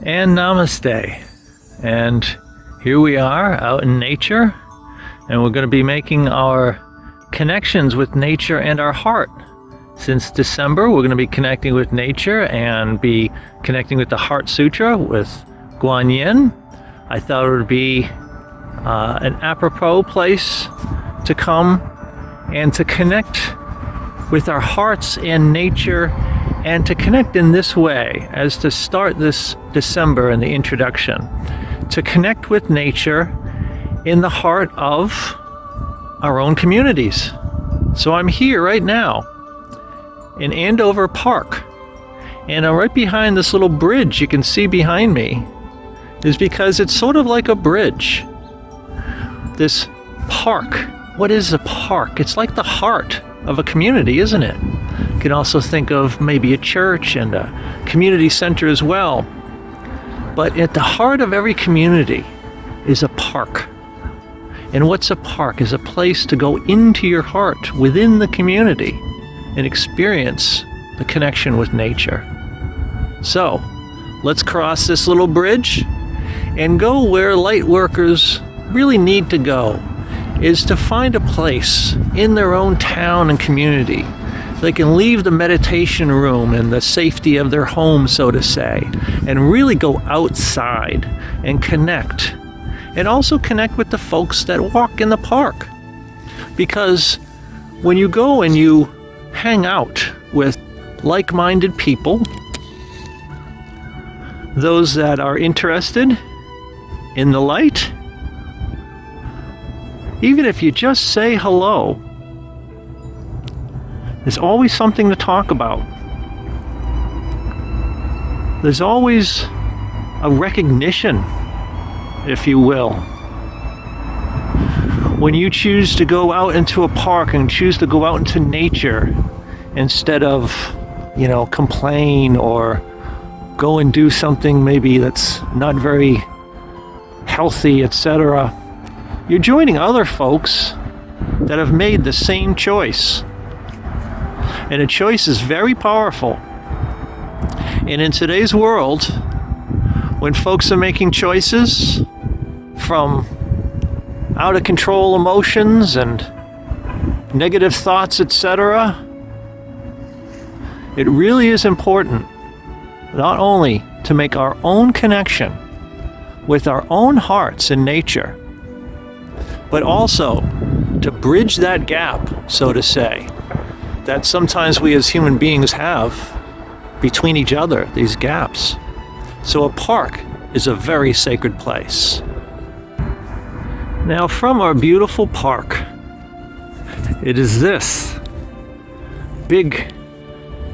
And namaste. And here we are out in nature, and we're going to be making our connections with nature and our heart. Since December, we're going to be connecting with nature and be connecting with the Heart Sutra with Guan Yin. I thought it would be an apropos place to come and to connect with our hearts and nature, and to connect in this way as to start this December in the introduction, to connect with nature in the heart of our own communities. So I'm here right now in Andover Park, and I'm right behind this little bridge you can see behind me, is because it's sort of like a bridge. This park, what is a park? It's like the heart of a community, isn't it? You can also think of maybe a church and a community center as well. But at the heart of every community is a park. And what's a park? Is a place to go into your heart within the community and experience the connection with nature. So, let's cross this little bridge and go where light workers really need to go, is to find a place in their own town and community. They can leave the meditation room and the safety of their home, so to say, and really go outside and connect. And also connect with the folks that walk in the park. Because when you go and you hang out with like-minded people, those that are interested in the light, even if you just say hello, there's always something to talk about. There's always a recognition, if you will. When you choose to go out into a park and choose to go out into nature instead of, complain or go and do something maybe that's not very healthy, etc., you're joining other folks that have made the same choice. And a choice is very powerful. And in today's world, when folks are making choices from out of control emotions and negative thoughts, etc., it really is important not only to make our own connection with our own hearts in nature, but also to bridge that gap, so to say, that sometimes we as human beings have between each other, these gaps. So a park is a very sacred place. Now, from our beautiful park, it is this big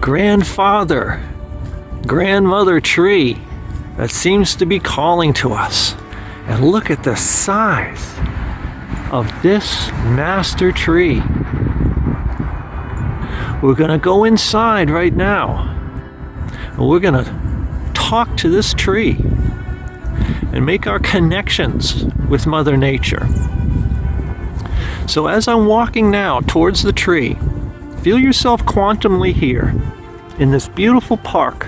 grandmother tree that seems to be calling to us. And look at the size of this master tree. We're going to go inside right now, and we're going to talk to this tree and make our connections with Mother Nature. So as I'm walking now towards the tree, feel yourself quantumly here in this beautiful park.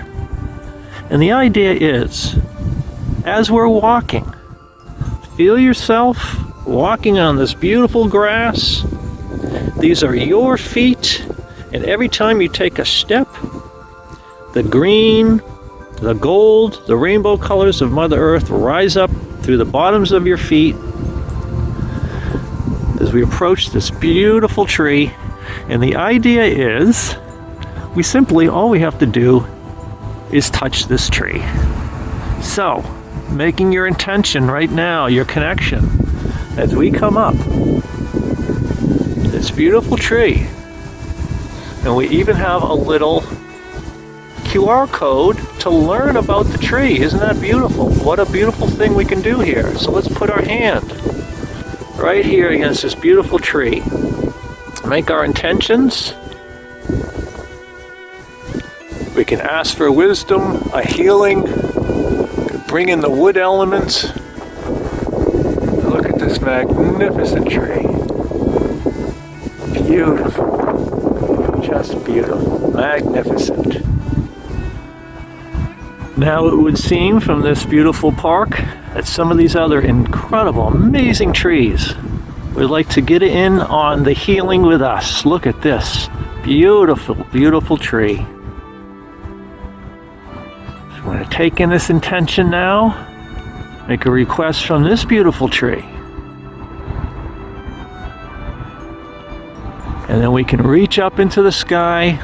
And the idea is, as we're walking, feel yourself walking on this beautiful grass. These are your feet, and every time you take a step, the green, the gold, the rainbow colors of Mother Earth rise up through the bottoms of your feet as we approach this beautiful tree. And the idea is, all we have to do is touch this tree. So, making your intention right now, your connection, as we come up this beautiful tree. And we even have a little QR code to learn about the tree. Isn't that beautiful? What a beautiful thing we can do here. So let's put our hand right here against this beautiful tree. Make our intentions. We can ask for wisdom, a healing, bring in the wood elements. Look at this magnificent tree. Beautiful. Just beautiful. Magnificent. Now it would seem from this beautiful park that some of these other incredible, amazing trees would like to get in on the healing with us. Look at this beautiful, beautiful tree. So I'm going to take in this intention now, make a request from this beautiful tree. And then we can reach up into the sky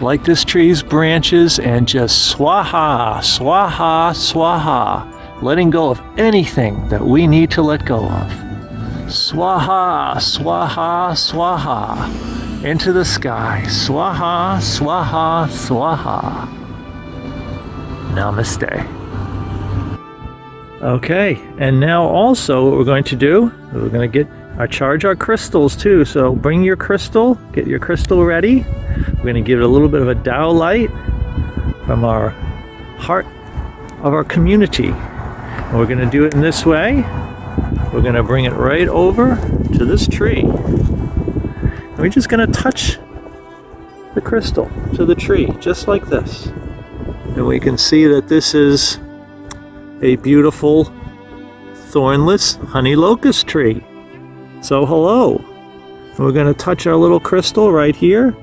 like this tree's branches and just swaha, swaha, swaha, letting go of anything that we need to let go of. Swaha, swaha, swaha, into the sky. Swaha, swaha, swaha. Namaste. Okay, and now also what we're going to do, we're going to charge our crystals too. So bring your crystal, get your crystal ready. We're going to give it a little bit of a Tao light from our heart of our community. And we're going to do it in this way. We're going to bring it right over to this tree. And we're just going to touch the crystal to the tree, just like this. And we can see that this is a beautiful thornless honey locust tree. So hello. And we're going to touch our little crystal right here.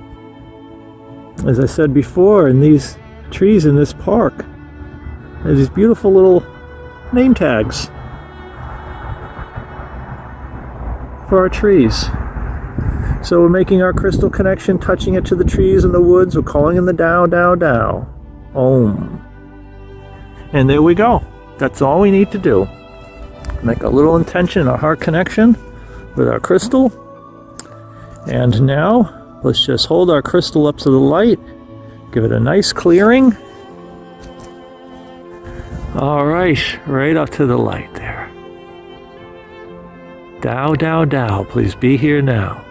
As I said before, in these trees in this park, there's these beautiful little name tags for our trees. So we're making our crystal connection, touching it to the trees in the woods. We're calling in the Tao, Tao, Tao. Om. And there we go. That's all we need to do. Make a little intention, a heart connection with our crystal. And now, let's just hold our crystal up to the light. Give it a nice clearing. All right, right up to the light there. Tao, Tao, Tao, please be here now.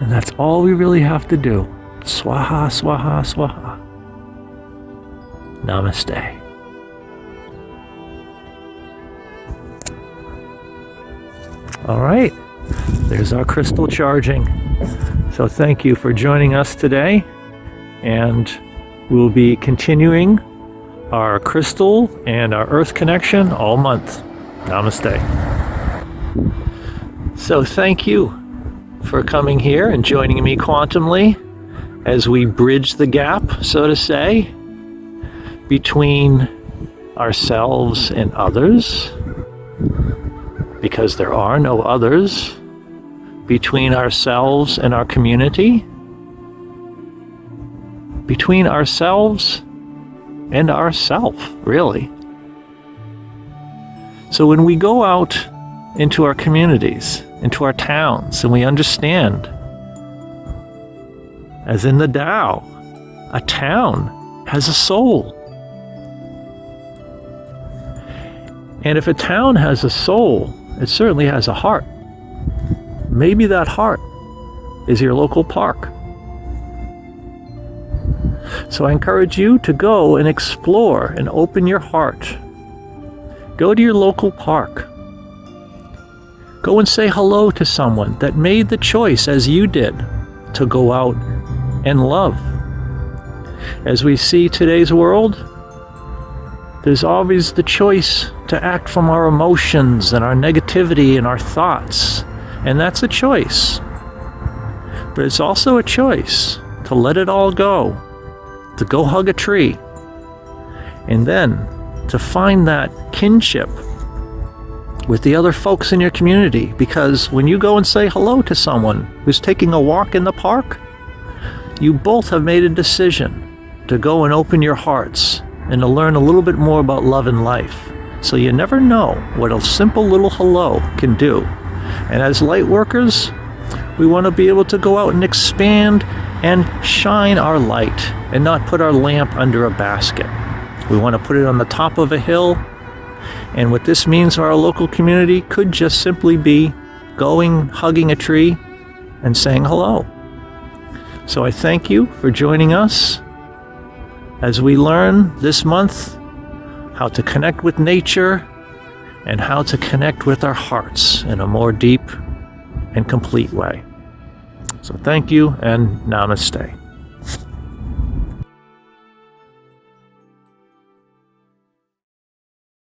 And that's all we really have to do. Swaha, swaha, swaha. Namaste. All right, there's our crystal charging. So thank you for joining us today, and we'll be continuing our crystal and our earth connection all month. Namaste. So thank you for coming here and joining me quantumly as we bridge the gap, so to say, between ourselves and others, because there are no others, between ourselves and our community, between ourselves and ourself, really. So when we go out into our communities, into our towns, and we understand, as in the Tao, a town has a soul. And if a town has a soul, it certainly has a heart. Maybe that heart is your local park. So I encourage you to go and explore and open your heart. Go to your local park. Go and say hello to someone that made the choice, as you did, to go out and love. As we see today's world, there's always the choice to act from our emotions and our negativity and our thoughts. And that's a choice. But it's also a choice to let it all go, to go hug a tree, and then to find that kinship with the other folks in your community. Because when you go and say hello to someone who's taking a walk in the park, you both have made a decision to go and open your hearts and to learn a little bit more about love and life. So you never know what a simple little hello can do. And as light workers, we want to be able to go out and expand and shine our light and not put our lamp under a basket. We want to put it on the top of a hill. And what this means for our local community could just simply be going, hugging a tree, and saying hello. So I thank you for joining us as we learn this month how to connect with nature and how to connect with our hearts in a more deep and complete way. So thank you and namaste.